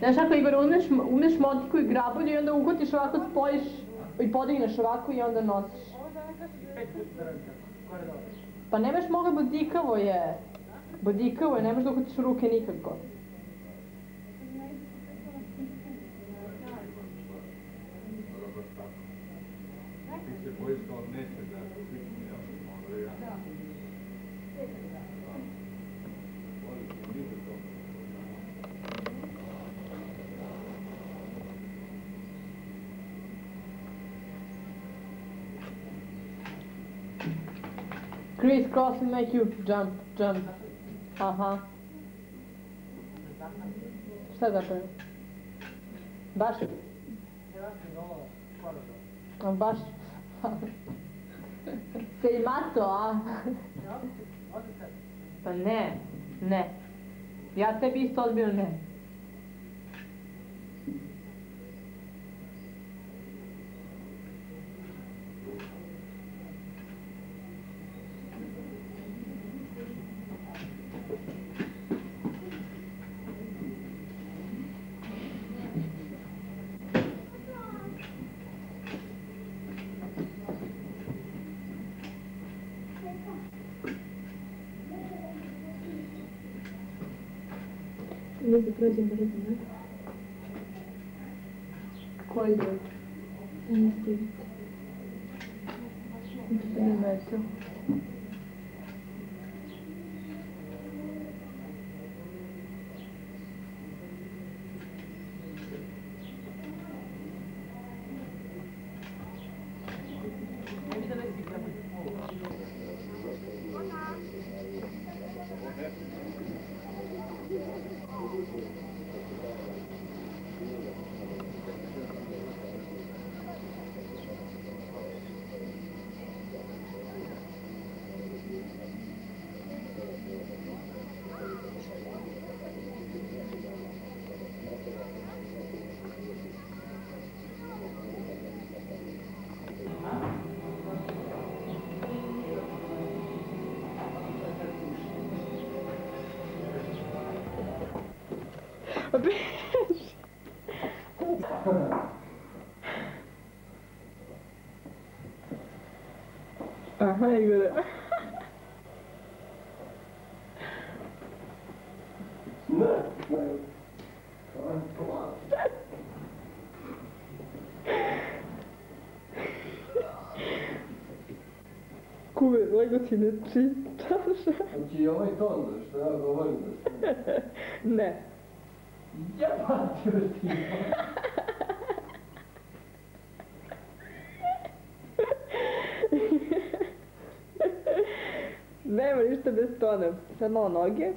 Znaš ako, Igor, uzmeš motiku i grabulju i onda uhvatiš ovako, spojiš i podigneš ovako i onda nosiš. Pa nemaš moga, bodikavo je. Bodikavo je, nemaš da uhvatiš u ruke nikako. Ti se bojiš kao neće da slični jasno, da. Criss cross and make you jump, jump. Aha. Šta je zapravo? Baš? Baš? Se i mato, a? Pa ne, ne. Ja tebi isto odbio ne. Mi da prođem da vidim, ne? Koji je? Ne stivite. Nema je to. Aha, Igore. Kuve, lego ti ne čitaš. Znači i ovaj ton, što ja govorim da što... Ne. Jebati još ti. Nema ništa bez tona. Sad malo noge.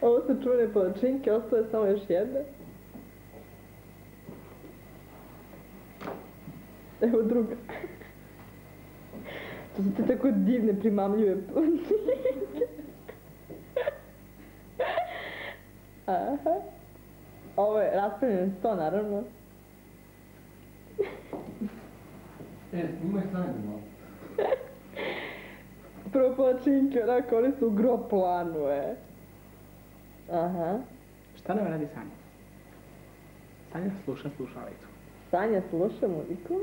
Ovo su čuvene palačinke, ostale samo još jedna. Evo druga. To su te tako divne, primamljive palačinke. Aha. Ovo je raspravljen sto, naravno. Snimaj sanje malo. Prvo palačinke, onako, oni su u gro planu, Aha. Šta nam radi Sanja? Sanja sluša slušalicu. Sanja sluša muziku.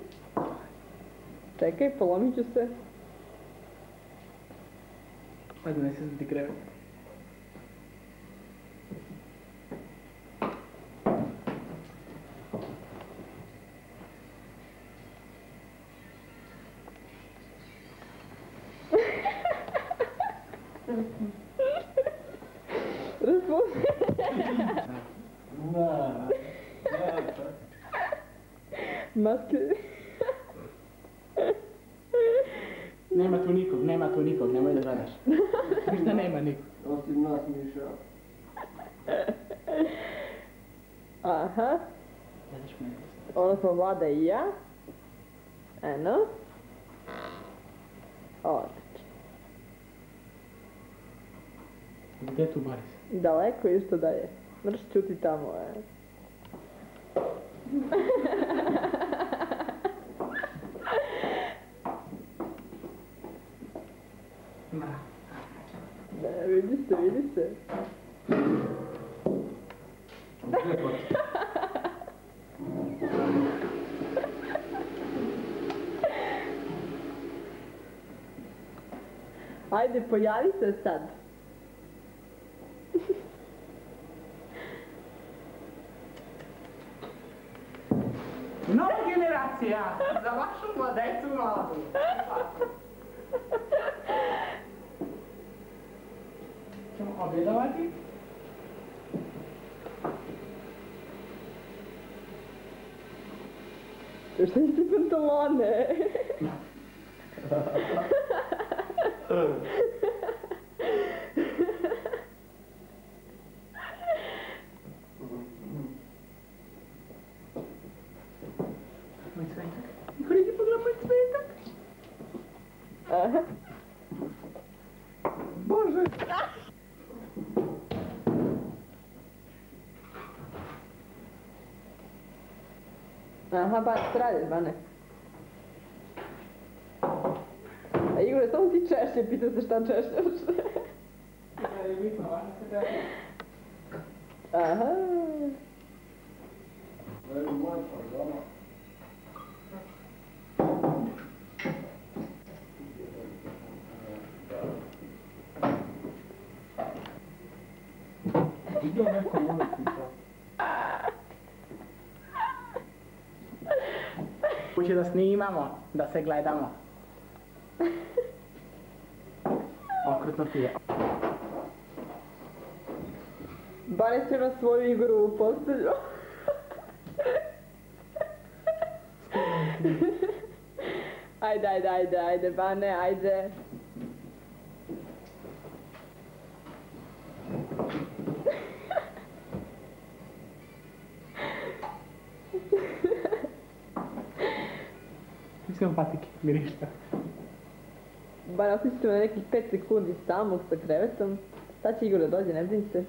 Čekaj, polomit ću se. Hajde, nesi za ti krevet. Maske. Nema tu nikog, nemoj da gledaš. Ništa nema nikog. Osim nas, Miša. Aha. Gledaš me. Ovo smo Vlada i ja. Eno. Odlično. Gde je tu Boris? Daleko isto da je. Mrš čuti tamo, se, vidi se. Ajde, pojavi se sad. Nova generacija, za vašu mladecu mladu. Ćemo objedovati. Šta nisi pantalone? Moj cvetak. Morate pogledati moj cvetak. Aha. Bože. Aha, ba, šta radiš, Bane? A Igore, samo ti češlje, pitam se šta češljaš. Je bitno, važno se treba. Aha. Evo moj pardona. Vidio neko ulici to. Hoće da snimamo, da se gledamo. Okrutno ti je. Bane se na svoju Igoru postavlju. Ajde, Bane, ajde. Mislim patike, mirišta. Bane, otići ćemo na nekih 5 sekundi samog sa krevetom. Sad će Igor da dođe, ne brini se.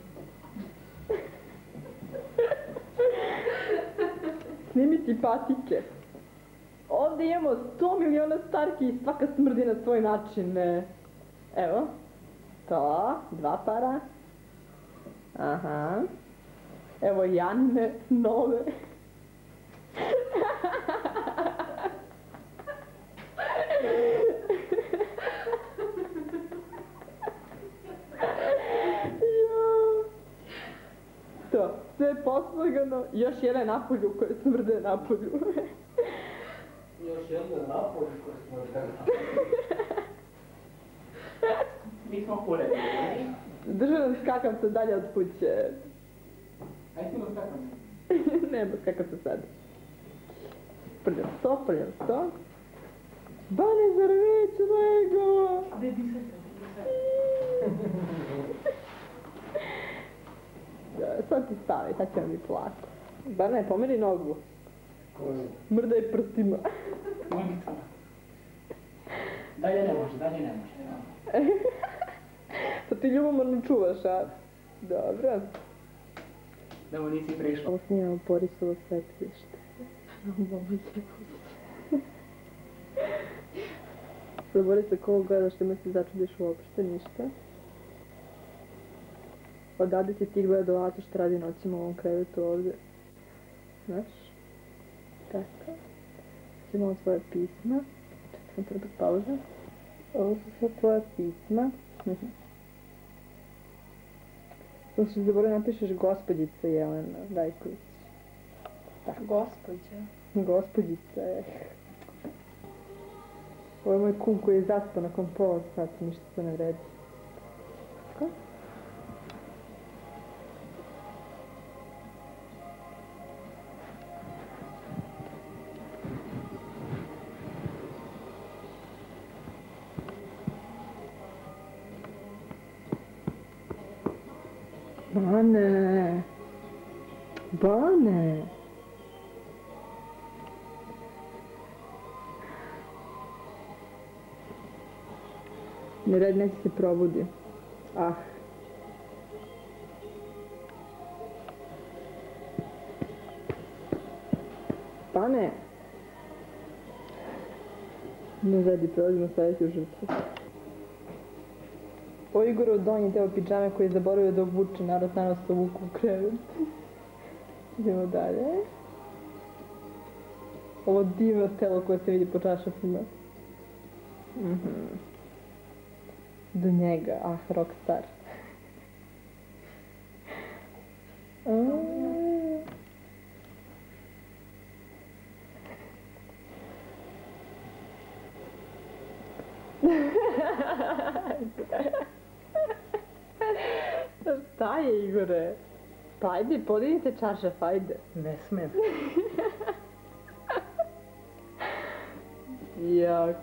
Snimi ti patike. Ovdje imamo 100 miliona starki i svaka smrdi na svoj način. Evo. To, 2 para. Aha. Evo Janine, nove. To, sve poslagano, još jedna napolju koje smrde napolju. Još jedna napolju koja smrde Mi smo uredni. Drže nam skakavca dalje od kuće. Ajde ti skakam. Nema skakavca sad. Prljam to. Bane, zar već Lego? Gdje ti se? Sad ti stavi, sad ćemo mi plako. Bane, pomeri nogu. koju? Mrdaj prstima. Nogicama. Dalje ne može. Sad ti ljubomorno čuvaš, a? Dobro. Da mu nisi prišla. Ovo snimamo Borisovo svetlište. Sad Boris, ako ovo gledaš, nema se začudiš uopšte ništa. Odavde si ti gledao Ato što radi noćima u ovom krevetu ovdje. Znaš? Tako. Sad imamo tvoje pisma. Čekaj, trenutak pauza. Ovo su sve tvoje pisma. Sad što zaboravim napišeš gospođica Jelena Rajković. Tako. Gospođa. Gospođica je. Ovo je moj kum koji je zaspao nakon pola sata, ništa se ne vredi. Tako? Bane! Bane! Ne red, neće se probudi. Ah. Bane! Ne redi, prelazimo sljedeću žrtvu. Ovo je Igorov donji deo pidžame koji je zaboravio da obuče, narod naravno se ovuku u krevet. Idemo dalje. Ovo divno telo koje se vidi po čašafima. Do njega, rockstar. Šta je, Igore? Pa ajde, podignite čaršaf, ajde. Ne smijem. Ja,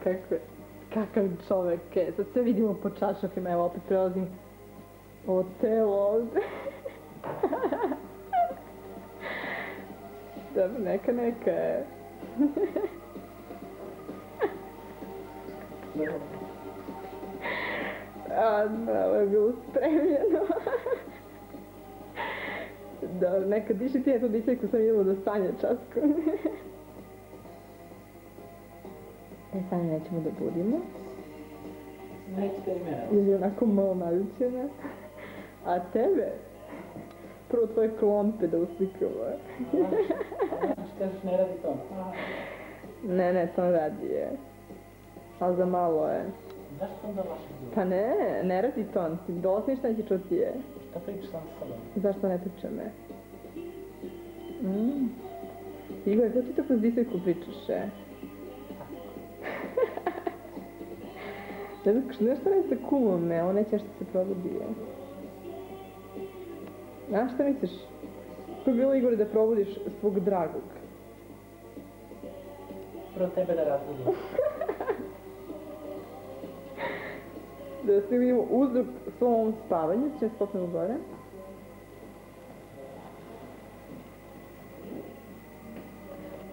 kakav čovek je. Sad sve vidimo po čaršafima, evo opet prelazim ovo telo ovde. Dobro, neka je. Ovo je bilo spremljeno. Dobro, neka diši ti, eto biseljku sam idemo do Sanje časku. Sanju nećemo da budimo. Nećete i mene. Jer je onako malo naljubljena. A tebe? Prvo tvoje klompe da uslikamo. Kažeš ne radi to. Ne, to radi je. Ali za malo je. Zašto onda lašeš ljudi? Pa ne radi ton, ti dolasno ništa neće čuti je. Šta pričaš sam s tobom? Zašto ne priča me? Igor, kako ti to kroz biseljku pričaš, e? Znaš šta radi sa kumom me, on neće što se probudi, je. Znaš šta misliš? Kako je bilo, Igor, da probudiš svog dragog? Prvo tebe da razbudim. Da svi vidimo uzrok svom ovom spavanju, ćemo stopnemo gore.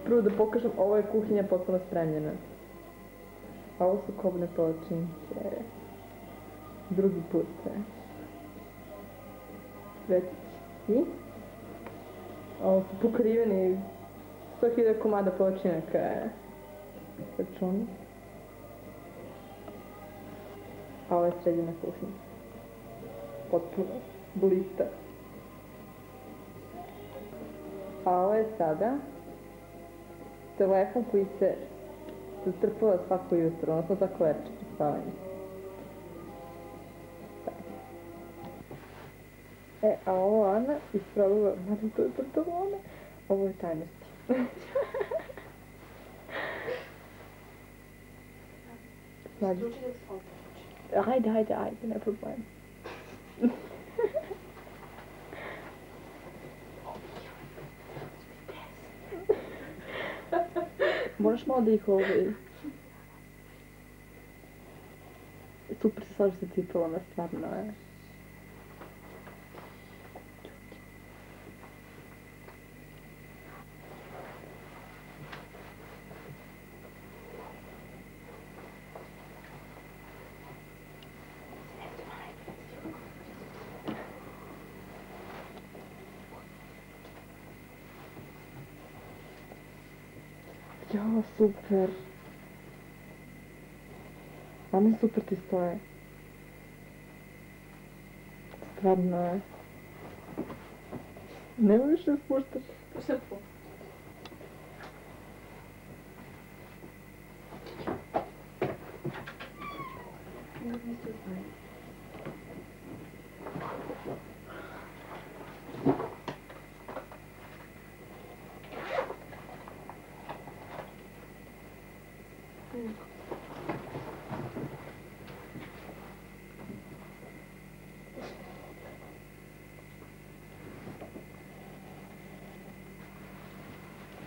Prvo da pokažem, ovo je kuhinja potpuno spremljena. A ovo su kobne palačinke. Drugi put se. Treći. Ovo su pokriveni 100.000 komada palačinaka. Računi. A ovo je sredina kuhinja. Potpuno blista. A ovo je sada telefon koji se zatrpava svako jutro, odnosno svako večer pri spavanju. A ovo Ana isprobava, mada to je pantalone, ovo je tajnosti. Ajde, ne problem. Moraš malo da ih super se slažu sa cipelama, stvarno je. Jo, super. Ame super ti stoje. Stvarno je. Nema više spuštaš. Šta po?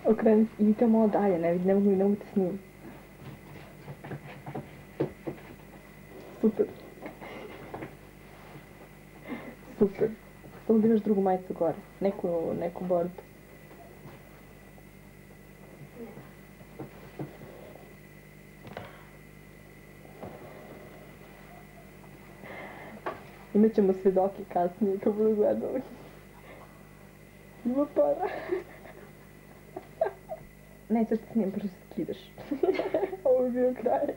Okreni, idite malo dalje, ne mogu te snimiti. Super. Super. Samo da imaš drugu majicu gore, neku bordu. Imaćemo svedoke kasnije kad budu gledali. Ima para. Ne, sad ti snijem, pošto se skidaš. Ovo je bio kraj.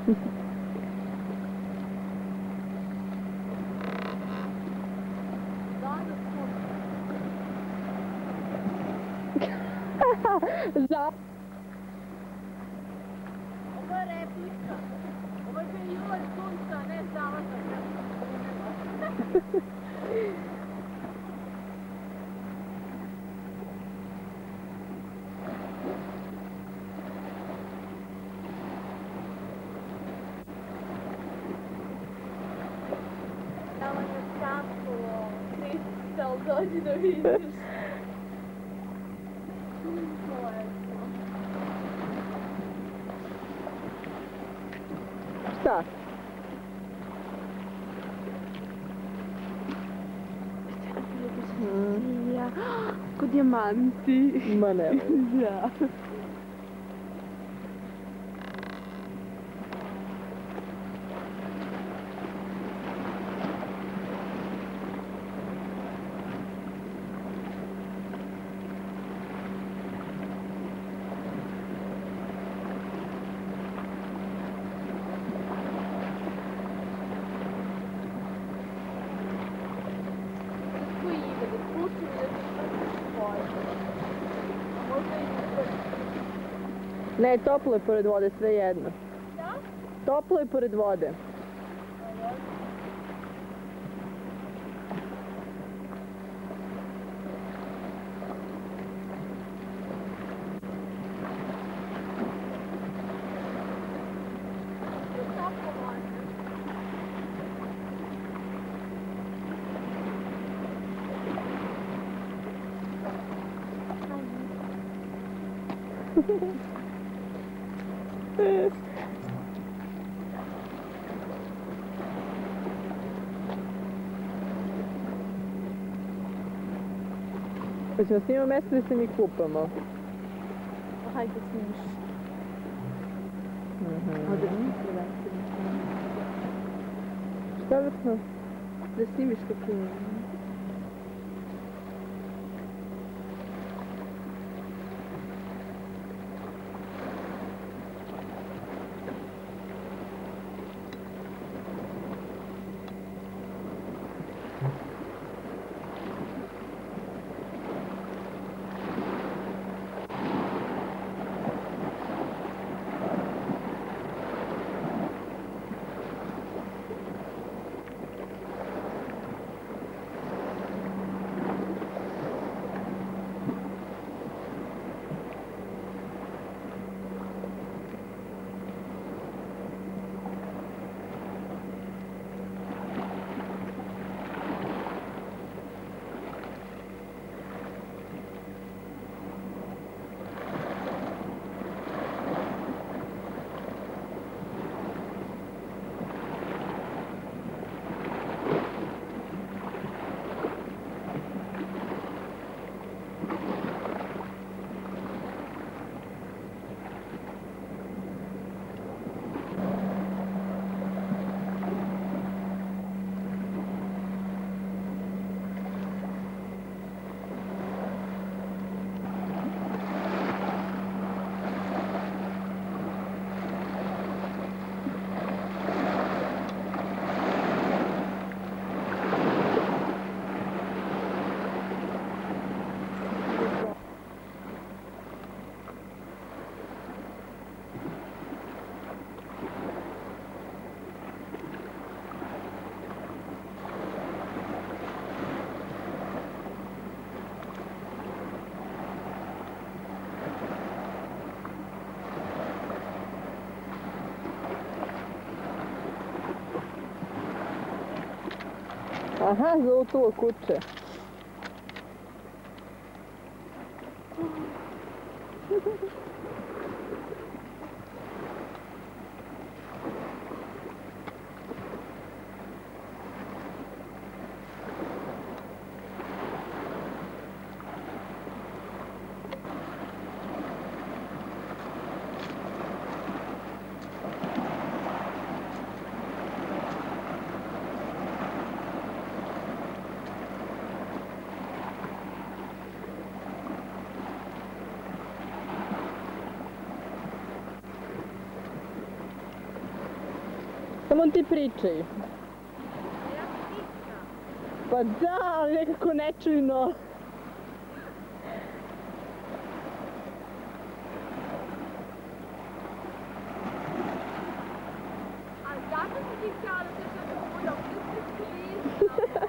Za... Ovo je replika. Ovo je bio julaj sunca, a ne zalazak. Tamo je slatko, nisi ali dođi da vidiš. Šta? Ko dijamanti. Ma ne. Da. Koji ide, da spustim i da ti spojim. Možda i da... Ne, toplo je pored vode, sve jedno. Da? Toplo je pored vode. Hoćemo snimati mjesto da se mi kupamo. Hajde snimiš. Šta vrtno? Da snimiš kako je. Aha, zoltulo kuće. Samo ti pričaj. Ja pričam. Pa da, ali nekako nečujno. A zašto si ti htjela da se što budem? Ti si klišta.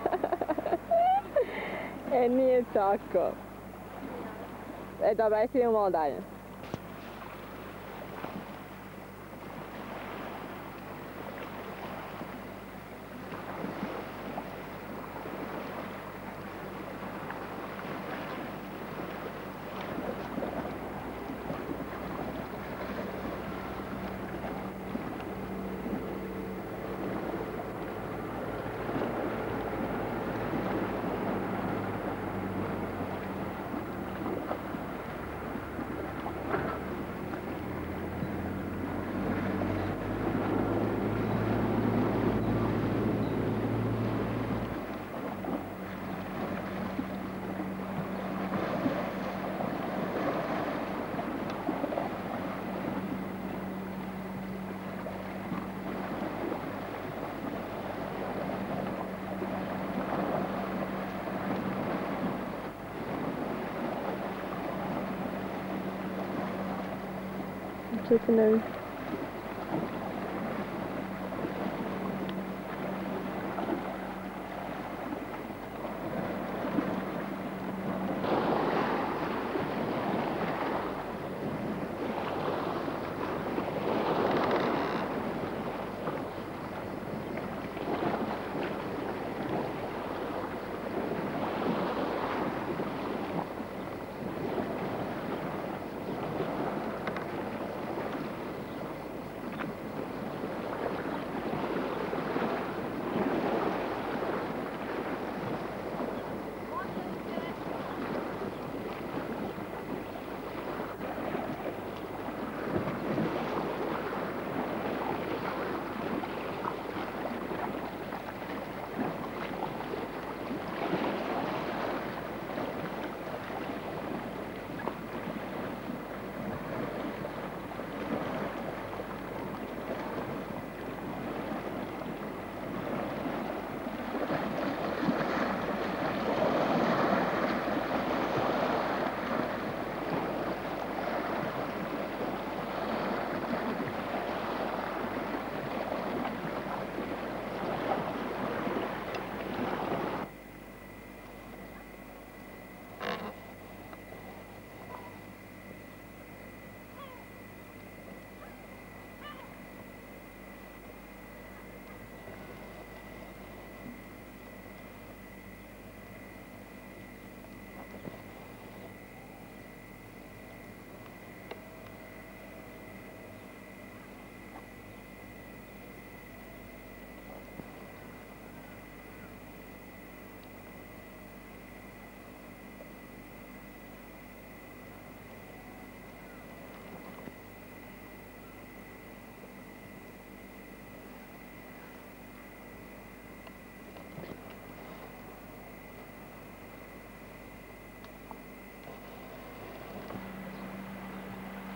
E, nije tako. E, dobra, ajde idemo malo dalje. Čekaj, ne vidim.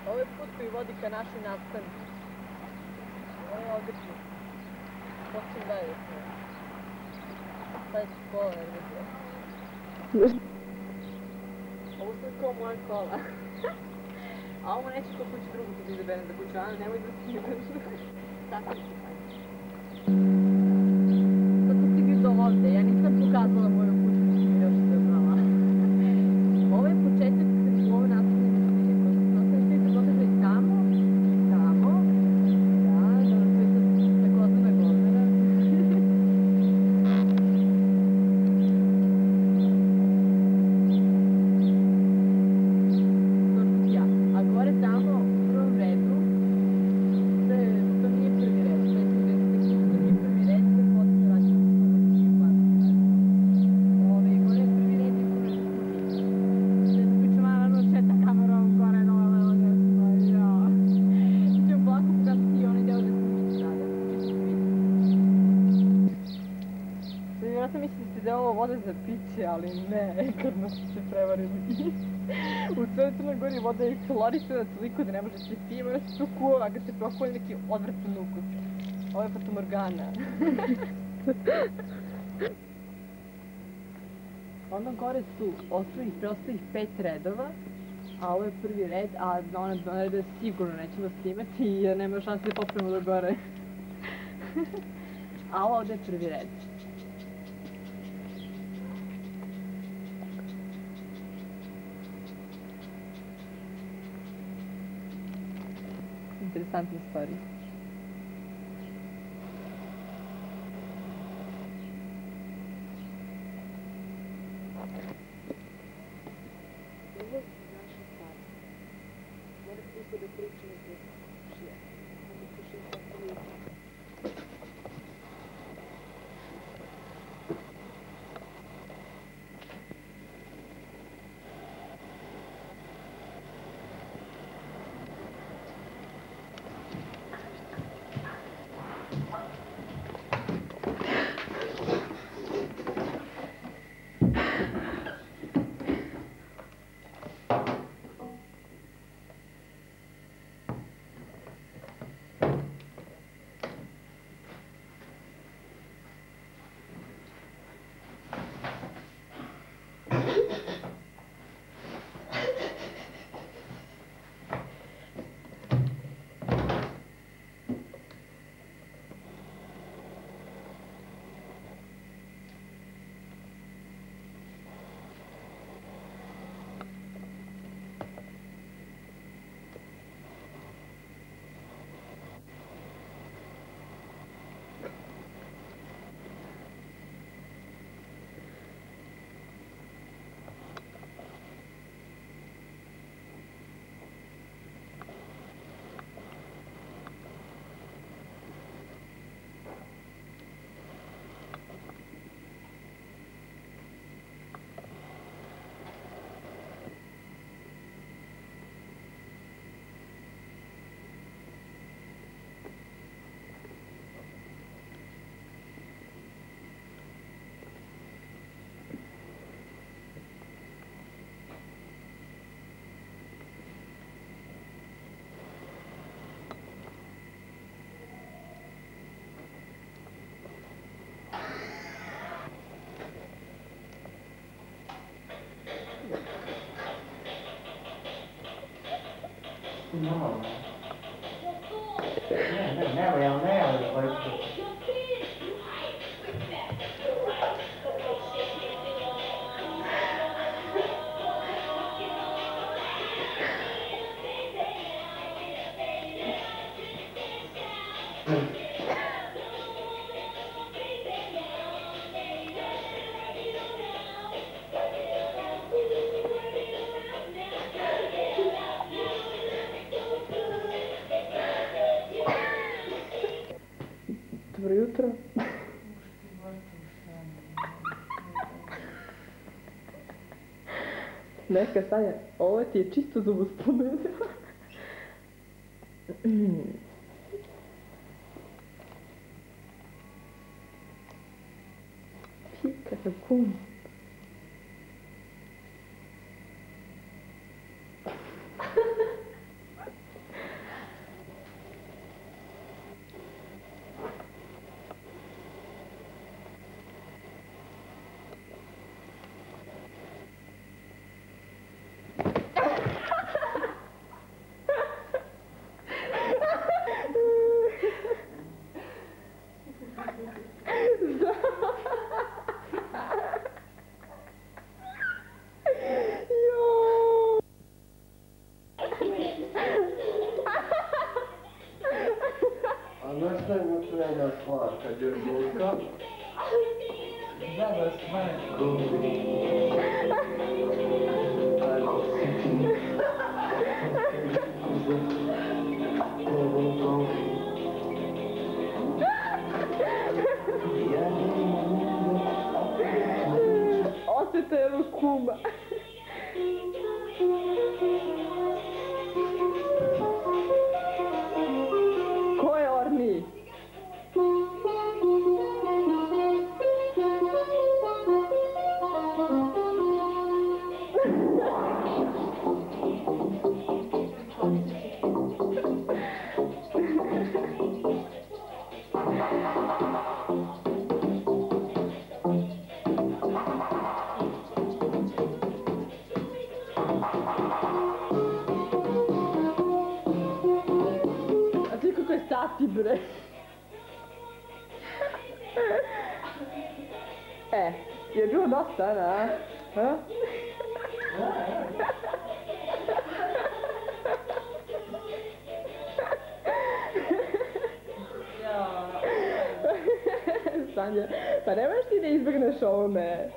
Ovo je put koji vodi ka našoj nastavnici. Ovo je odlično. Počem dalje. Sad je škola, jer vidio. Ovo su kao moja kola. A ovo neće ko kuću drugu kad izaberem za kuću, Ana, nemoj da ti ideš. Tako će fajn. Sad sam stigli do ovde, ja nisam pokazala moju kuću, nisam još sve brala. Ovo je početak ove nastavnice. Voda za piće, ali ne, kad nas se prevarili. U cijeloj Crnoj Gori voda je hlorisana toliko da ne može se pije, onda se to kuva, kad se prokuva neki odvratan ukus. Ovo je fatamorgana. Onda gore su preostalih 5 redova, a ovo je prvi red, a na one dva reda sigurno nećemo snimati jer nema šanse da popremo do gore. A ovo ovdje je prvi red. Interesantna stvari. No. Neo, like Dobro jutro. Neka Sanja, ovo ti je čisto za uspomenu. Kakav kum. Znaš šta je još jedna stvar, kad je žurka? Zaba stvar. Osjeta jednog kuma. Ko je Orni? sati, bre. Je bilo dosta, Ana? Sanja, pa ne možeš ti da izbegneš ovome.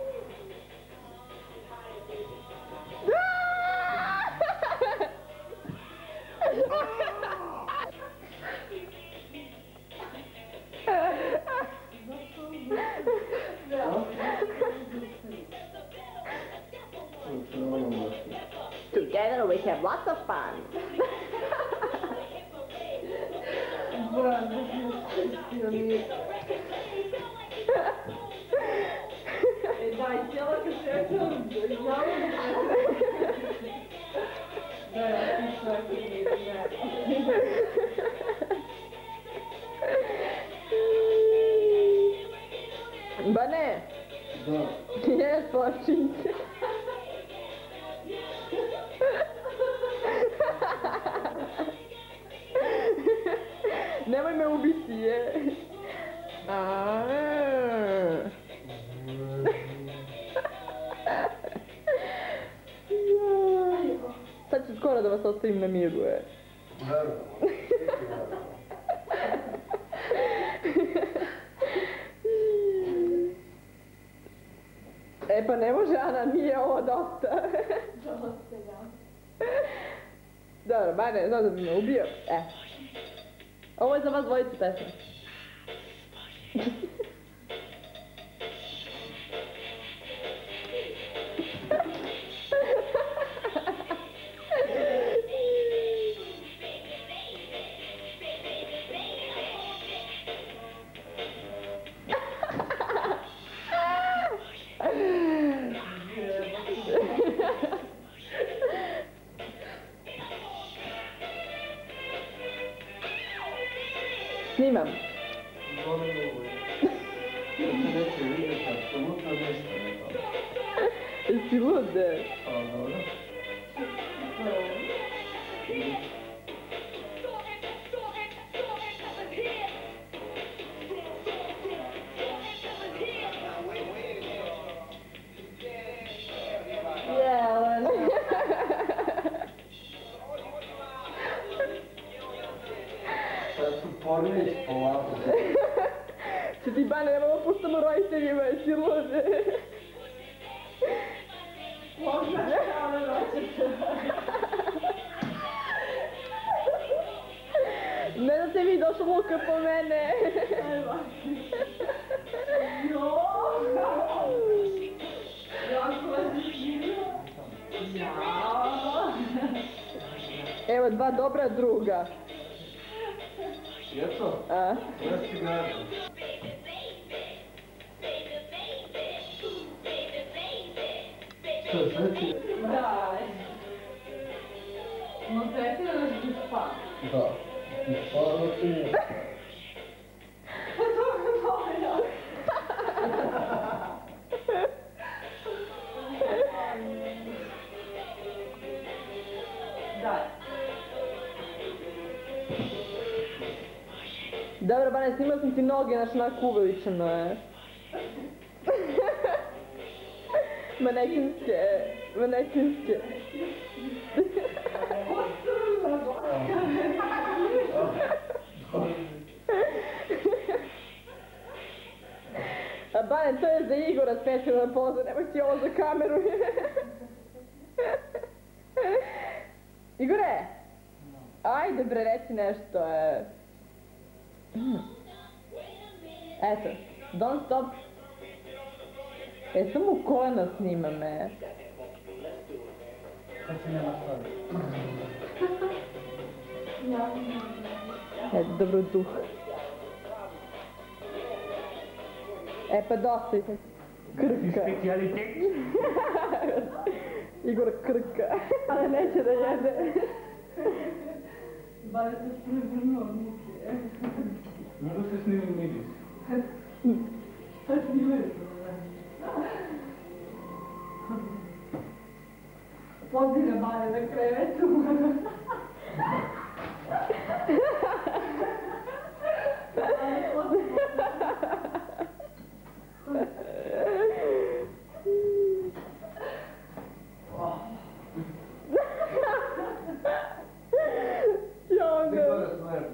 Together we have lots of fun. Daj, htjela kad se ja čujem, da, ja ti svaki Bane! Da. Jes, počinj se. Nemoj me ubiti, je. Sad ću skoro da vas ostavim na miru, je. Naravno. Pa ne može, Ana, nije ovo dosta. Dobro, Bane, znam da bi me ubio. Ovo je za vas dvojicu pesma. Snimam. Neće vidjeti apsolutno ništa nekako. Jesi lude? Pa dobro. Sad su pornić polako. Če ti, Bane, nemamo puštamo roditeljima, jesi lude? Ne da se vi došla Luka po mene. Evo dva dobra druga. Jeto? A? Ja si gledam. Što, sve ti? Daj. No pretira da ću spati. Da. I stvarno ti nije. Pa to me moja. Daj. Dobro, Bane, snimao sam ti noge, znaš, onako uveličano je. Manekinske, manekinske. A Bane, to je za Igora specijalna poza, nemoj ti ovo za kameru. Igore! Ajde bre, reci nešto, Eto, don't stop. Samo u kolena snima me. Kad si nema staviti? Eto, dobro duh. Pa dosta je krka. Specijalitet. Igor krka, ali neće da jede. Bare se prevrnuo od muke. Možda se snimim miris. Sad snimaju. Pozira Bare na krevetu.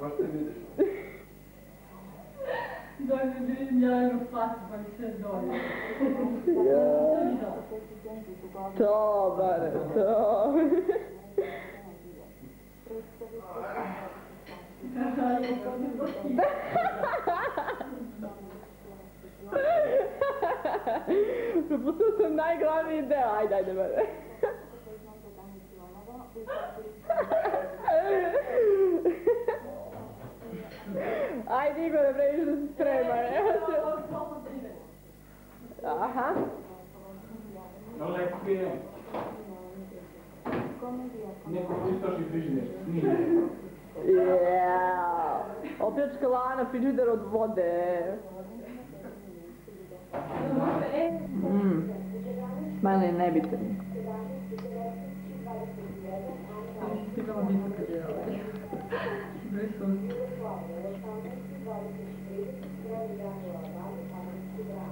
baš te vidiš. Dođe vidim Jelenu facu, pa mi sve dođe. To, bare, to. Propustio sam najglavniji deo, ajde, bare. Ajde Igore, previš da se sprema, aha. Dobro je kupio. Neko istoši frižider, snije. Opljačka Lana frižider od vode. Smajli je nebitan. Ti bilo mislim kad je ovaj.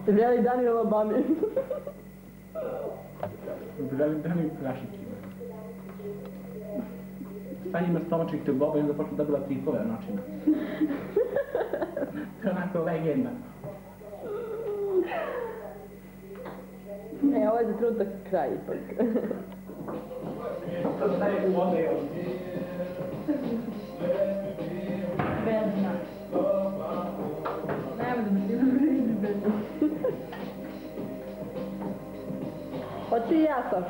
Vreli Daniel Obami. Vreli Daniel Prašikima. Stanje ima stomačnih tegoba i onda počne dobila tripove o noćima. To je onako legenda. Ovo je za trenutak kraj ipak. To staje u vode još. Bezna. Nemo da mi ti vredi bezna. Hoću i ja sam.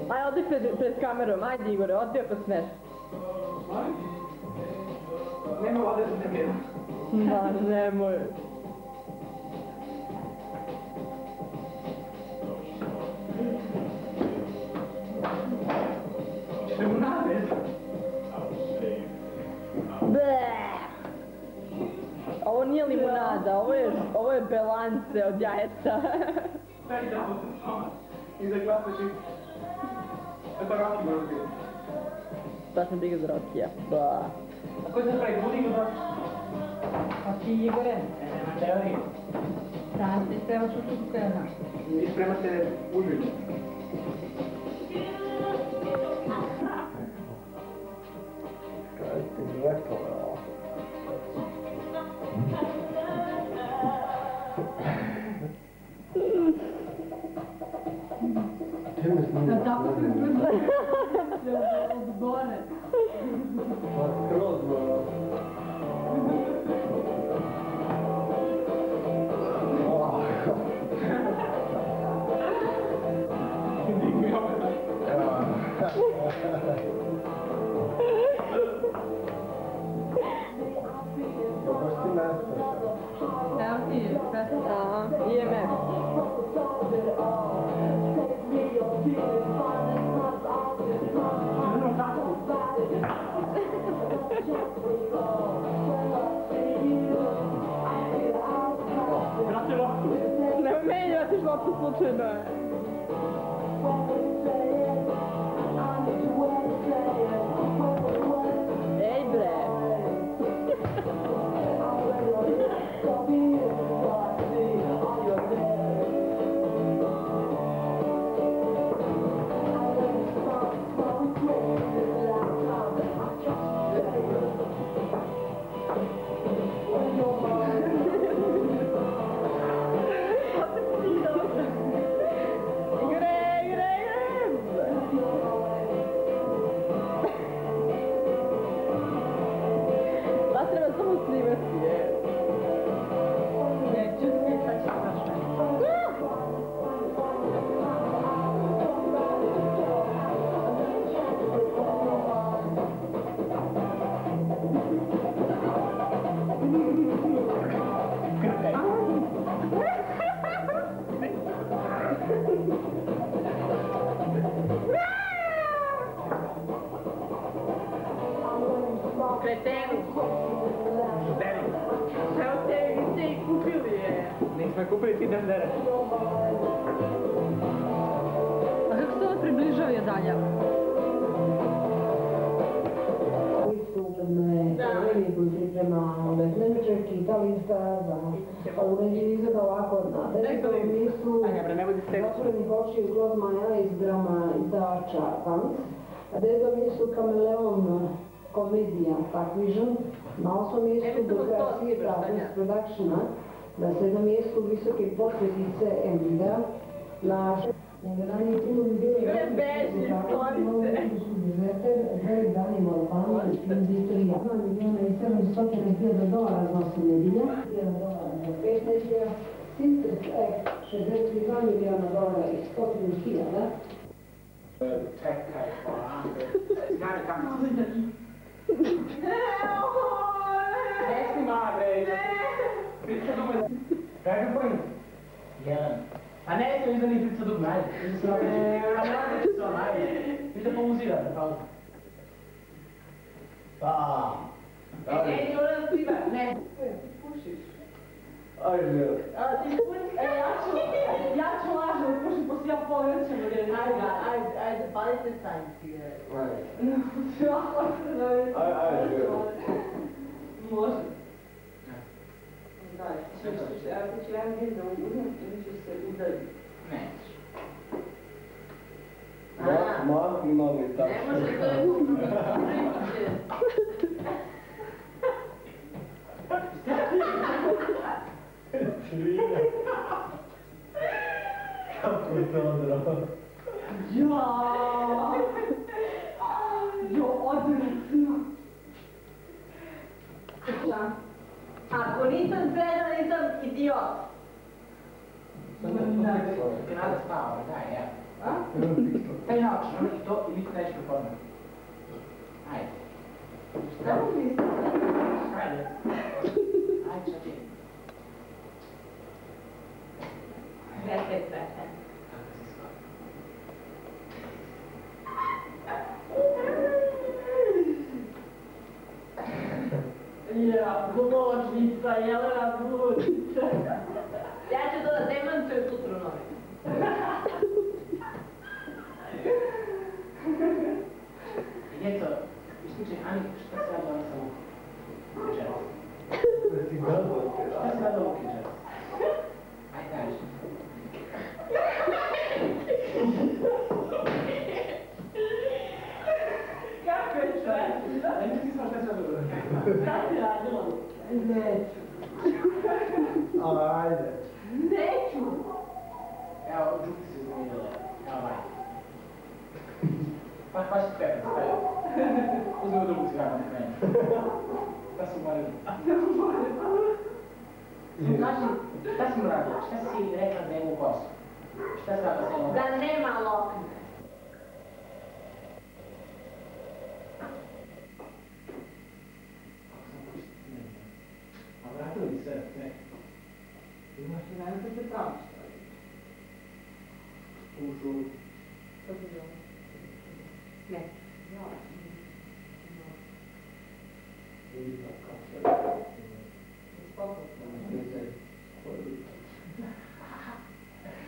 Aj, odi pred kamerom, ajde Igore, odi ako smeš. Nema vode za tebe. Ma, nemoj. Limunade. Ovo nije limunada, ovo je belance od jajeta. Daj da mu se stomač. I za glasa će... Eto Rocky može biti. Šta sam briga za Rokija? Ba. A koji se pravi buding od Rocky? A ti Igore? Nema teorije. Sad ti spremaš u čuku koja znaš. Vi spremate užinu. Kaj ti rekao, evo. Ti mi snimio. Da tako se brzo od gore. Pa skroz, bro. Baš ti nestaš. Evo ti pesma. Aha, IMF. Brate loptu. Nemoj meni da tiš loptu slučajno. Ej bre. Kretenu! Deri. Evo ste ih kupili, je. Nismo kupili ti dendere. A kako se ovo približao je dalje? Sukladno teoriji koju priprema Vesnemičar, čitališta za uređenje izgleda ovako na desetom mjestu zatvorenih očiju Claude Monet iz drama izdavača Pants. Na 9. mjestu Kameleon komedija Takvižan, na 8. mjestu Burgasije Pravdas Productiona, na 7. mjestu Visoke posljedice Emilija, na 11. puno bi bilo Velik Dani Malopani, Industrija, 2 milijuna i 700.000 dolara za 8 nedjelja, $1 za 5 nedjelja, Sisters Act, 62 milijuna dolara i 100.000. Čekaj, Gane, kam si? Ne snima, bre! Prica dugme. Kaj ga pojim? Jedan. A ne se iza ni prica dugme, ajde. Iza se napređe. A ne napređe se on, ajde. Iza pomuzirate, pauza. Pa. Ne, ona da snima. Ne. Pušiš. Ajde. A ti pušiš? Ja ću lažno da pušim, pošto ja povjećam od jedna. Ajde, palite sajnci. Ajde. Može. Da, ako ću ja vidim da uzmem, ili ću se udaljiti. Nećeš. Maksimalni tako. Ne može, to je kompromisno. Širina. Kako je to odrao? Odvratno. Ako nisam sreda, nisam idiot. Ti nada spava, daj, evo. A? Taj naočno, i to, i niko neće preformati. Ajde. Šta mu mislim? Ajde. Ajde, šta ti? Rekaj. Kako si skoro? Ja, Buločnica, Jelena Buločnica. Ja ću to da demantujem sutra u novinu. Djeco, ispričaj, Ani, šta se radila sa Lukom? Večeras. Ti gledao te, Šta se radila Luka večeras? Ajde, kaži. Kako je čovječ? Ajde, ti smo šta se radila. Šta si radila? Neću. Ajde. Neću. Evo, džuki se izgledala. Evo, ajde. Pa si pepet, stavio. Uzmeo drugu cigaru na kraju. Šta si morali? Kaži, šta si mu radila? Šta si rekla da je u kosu? Šta si radila sa jednom? Da nema lokne. A vratili bi se, ne? Imaš i danas da se praviš. Ušli. Što se zove? Ne.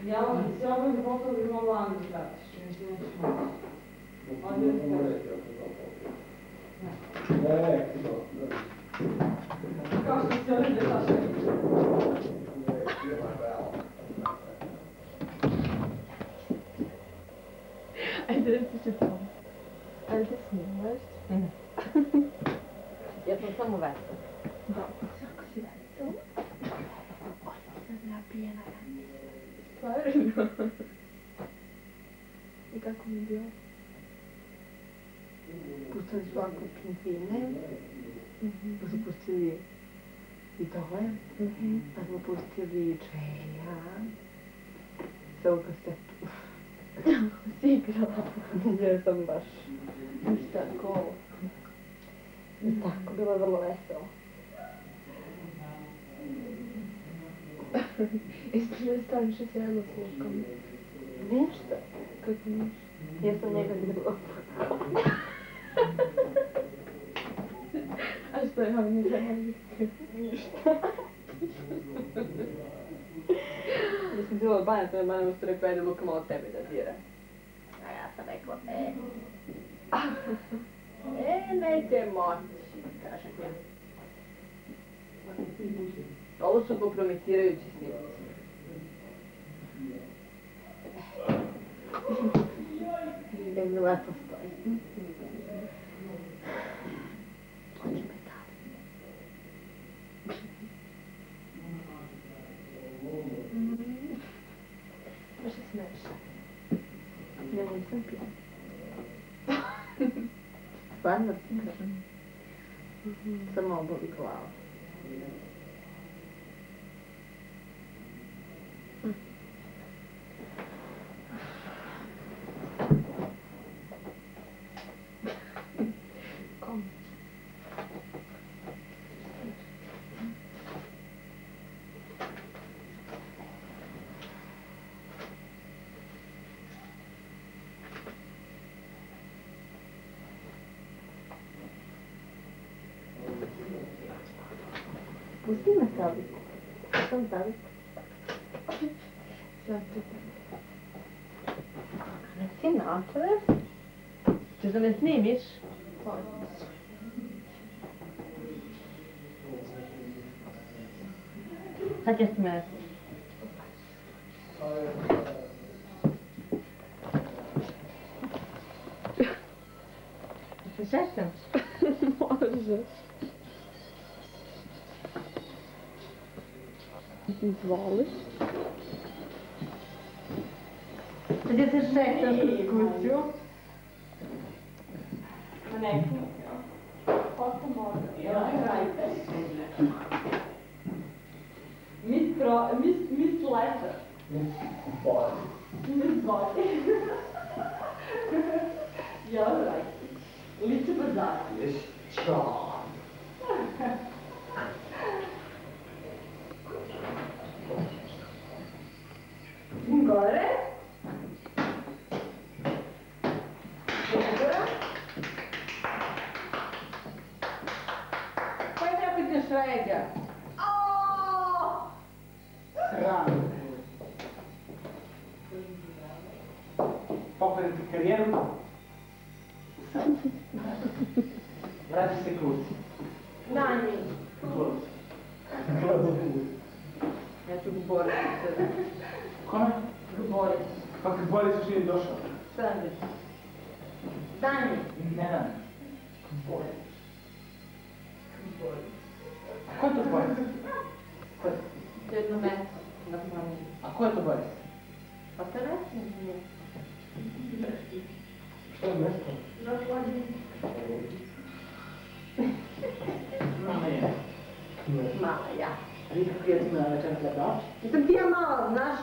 Ja vam se ovdje posao bi mogla Anu zatiš, nećeš moći. Ovdje je Ne, kao što se ovdje zašli. Ajde, reci ću to. Ajde, ti snimaš? Ne. Ja sam samo vesla. Dobro. Kako si vesela? Sam napijena. Stvarno? I kako mi je bilo? Pustili su ovako pingvine. Pa su pustili i dole. Pa smo pustili Džeja. Sa ovu kasetu. Si igrala? Ja sam baš ništa tako. Tako, bilo je vrlo veselo. Ispričali stavim što si radila s Lukom. Ništa. Kako ništa? Ja sam njega vidjela. A što je on mi radila? Ništa. Ja sam bila od Banja, sam je Banja usto rekao, ajde Luka malo tebe da dira. A ja sam rekla, neće moći, kažem ja. Ovo su kompromitirajući snimci. Jel mi lepo stoji? nisam pijena. Stvarno ti kažem. Samo boli glava. Pusti me tablicu. Sam tablicu. Nek si načele. Češ da me snimiš? Sad će smeti. Se šešćam? Može. Izvoli. Sad je se šešćam kroz kuću. Ma neku. Koliko može? Miss Letter. Miss Body. Ja, right. Lice bazar. Čao. Gore. Kaj trapite šređa? Sram. Pokreniti karijeru. Vrati se kući. Danji. Kući. Ja ću govoriti sada. Kome? Govoriti. Pa kad bolje su nije došao. Šta nam je? Danji. Ne dam. Ko je to Boris? Ko je? To je jedno mesto na planini. A ko je to Boris? Pa to reći nije. Što je mjesto? Na planini. Mama je. Mala ja. Vi kako je ti na večer gledaš? Nisam ti ja mala, znaš?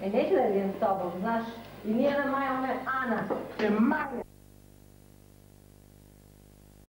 E, neću da idem s tobom, znaš? I nije ona Maja, ona je Ana. Te manje!